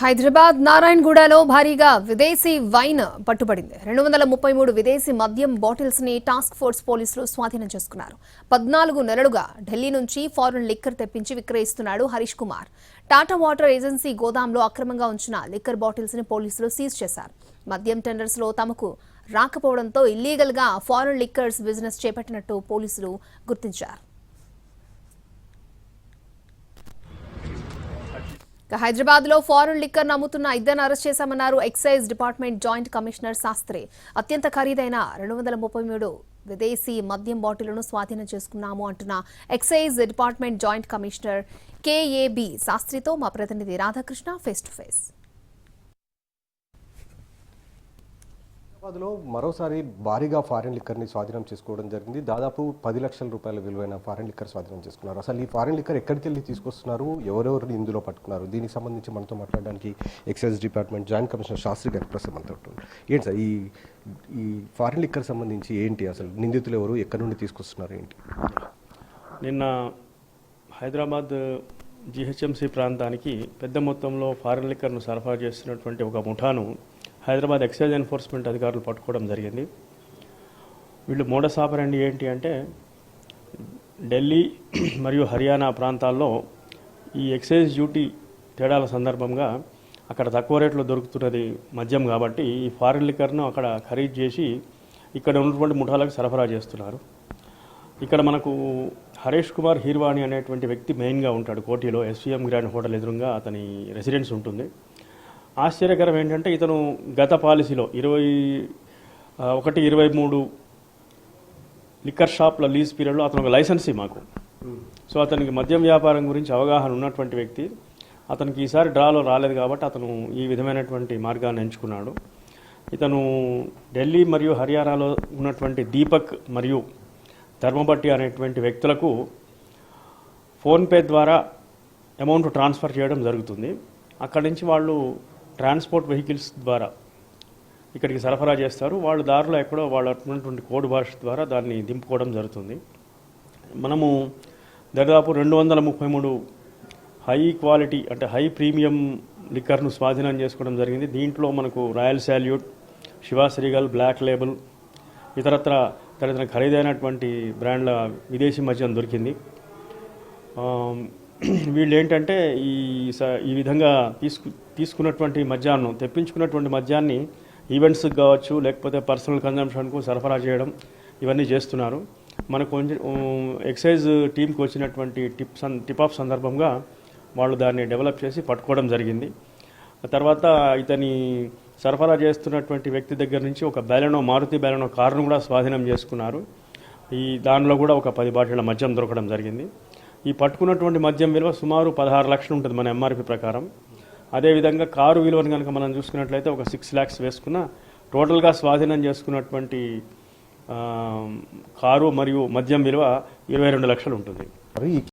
హైదరాబాద్ నారాయణగూడలో భారీగా విదేశీ వైన్ పట్టుబడింది. 233 విదేశీ మద్యం బాటిల్స్ ని టాస్క్ ఫోర్స్ పోలీసులు స్వాధీనం చేసుకున్నారు. 14 నెలలుగా ఢిల్లీ నుంచి ఫారెన్ లిక్కర్ తెప్పించి విక్రయిస్తున్నాడు హరీష్ కుమార్. టాటా వాటర్ ఏజెన్సీ గోదాంలో అక్రమంగా ఉంచిన లిక్కర్ బాటిల్స్ ని పోలీసులు సీజ్ చేశారు. మద్యం టెండర్స్ లో తమకు రాకపోవడంతో ఇల్లీగల్ గా ఫారెన్ లిక్కర్స్ బిజినెస్ చేపట్టినట్టు పోలీసులు గుర్తించారు. హైదరాబాద్ లో ఫారెన్ లిక్కర్ అమ్ముతున్న ఇద్దరిని అరెస్ట్ చేశామన్నారు excise department joint commissioner Shastri. అత్యంత ఖరీదైన 233 విదేశీ మద్యం బాటిళ్లను స్వాధీనం చేసుకున్నాము అంటున్న excise department joint commissioner KAB శాస్త్రితో మా ప్రతినిధి రాధాకృష్ణ ఫేస్ టు ఫేస్. హైదరాబాద్లో మరోసారి భారీగా ఫారిన్ లిక్కర్ని స్వాధీనం చేసుకోవడం జరిగింది. దాదాపు 10 లక్షల రూపాయల విలువైన ఫారిన్ లిక్కర్ స్వాధీనం చేసుకున్నారు. అసలు ఈ ఫారిన్ లిక్కర్ ఎక్కడికి వెళ్ళి తీసుకొస్తున్నారు, ఎవరెవరిని ఇందులో పట్టుకున్నారు, దీనికి సంబంధించి మనతో మాట్లాడడానికి excise department joint commissioner Shastri గారి ప్రస్తుతం మనతో ఉంటుంది. ఏంటి సార్ ఈ ఫారిన్ లిక్కర్ సంబంధించి ఏంటి, అసలు నిందితులు ఎవరు, ఎక్కడి నుండి తీసుకొస్తున్నారు ఏంటి? నిన్న హైదరాబాద్ జిహెచ్ఎంసీ ప్రాంతానికి పెద్ద మొత్తంలో ఫారిన్ లిక్కర్ను సరఫరా చేస్తున్నటువంటి ఒక ముఠాను హైదరాబాద్ ఎక్సైజ్ ఎన్ఫోర్స్మెంట్ అధికారులు పట్టుకోవడం జరిగింది. వీళ్ళు మోడస్ ఆపరండి ఏంటి అంటే, ఢిల్లీ మరియు హర్యానా ప్రాంతాల్లో ఈ ఎక్సైజ్ డ్యూటీ తేడాల సందర్భంగా అక్కడ తక్కువ రేట్లో దొరుకుతున్నది మద్యం కాబట్టి ఈ ఫారిన్ లిక్కర్ను అక్కడ ఖరీదు చేసి ఇక్కడ ఉన్నటువంటి ముఠాలకు సరఫరా చేస్తున్నారు. ఇక్కడ మనకు హరీష్ కుమార్ హీర్వాణి అనేటువంటి వ్యక్తి మెయిన్గా ఉంటాడు. కోటిలో ఎస్వీఎం గ్రాండ్ హోటల్ ఎదురుగా అతని రెసిడెన్స్ ఉంటుంది. ఆశ్చర్యకరం ఏంటంటే, ఇతను గత పాలసీలో 23 లిక్కర్ షాప్ల లీజ్ పీరియడ్లో అతను ఒక లైసెన్సీ మాకు. సో అతనికి మద్యం వ్యాపారం గురించి అవగాహన ఉన్నటువంటి వ్యక్తి. అతనికి ఈసారి డ్రాలో రాలేదు కాబట్టి అతను ఈ విధమైనటువంటి మార్గాన్ని ఎంచుకున్నాడు. ఇతను ఢిల్లీ మరియు హర్యానాలో ఉన్నటువంటి దీపక్ మరియు ధర్మబట్టి అనేటువంటి వ్యక్తులకు ఫోన్పే ద్వారా అమౌంట్ ట్రాన్స్ఫర్ చేయడం జరుగుతుంది. అక్కడి నుంచి వాళ్ళు ట్రాన్స్పోర్ట్ వెహికల్స్ ద్వారా ఇక్కడికి సరఫరా చేస్తారు. వాళ్ళు దారిలో ఎక్కడో వాళ్ళు ఉన్నటువంటి కోడ్ భాష ద్వారా దాన్ని దింపుకోవడం జరుగుతుంది. మనము దాదాపు 233 హై క్వాలిటీ అంటే హై ప్రీమియం లిక్కర్ను స్వాధీనం చేసుకోవడం జరిగింది. దీంట్లో మనకు royal salute, Chivas Regal, black label, ఇతరత్ర తదితర ఖరీదైనటువంటి బ్రాండ్ల విదేశీ మద్యం దొరికింది. వీళ్ళు ఏంటంటే ఈ విధంగా తీసుకున్నటువంటి మద్యాన్ని, తెప్పించుకున్నటువంటి మద్యాన్ని ఈవెంట్స్కి కావచ్చు లేకపోతే పర్సనల్ కన్జంప్షన్కు సరఫరా చేయడం ఇవన్నీ చేస్తున్నారు. మనకు ఎక్సైజ్ టీంకి వచ్చినటువంటి టిప్ ఆఫ్ సందర్భంగా వాళ్ళు దాన్ని డెవలప్ చేసి పట్టుకోవడం జరిగింది. తర్వాత ఇతని సరఫరా చేస్తున్నటువంటి వ్యక్తి దగ్గర నుంచి ఒక మారుతి బ్యాలెనో కారును కూడా స్వాధీనం చేసుకున్నారు. దానిలో కూడా ఒక 10 బాటిళ్ల మద్యం దొరకడం జరిగింది. ఈ పట్టుకున్నటువంటి మద్యం విలువ సుమారు 16 లక్షలు ఉంటుంది మన ఎంఆర్పి ప్రకారం. అదేవిధంగా కారు విలువను కనుక మనం చూసుకున్నట్లయితే ఒక 6 lakhs వేసుకున్న టోటల్గా స్వాధీనం చేసుకున్నటువంటి కారు మరియు మద్యం విలువ 22 లక్షలు ఉంటుంది.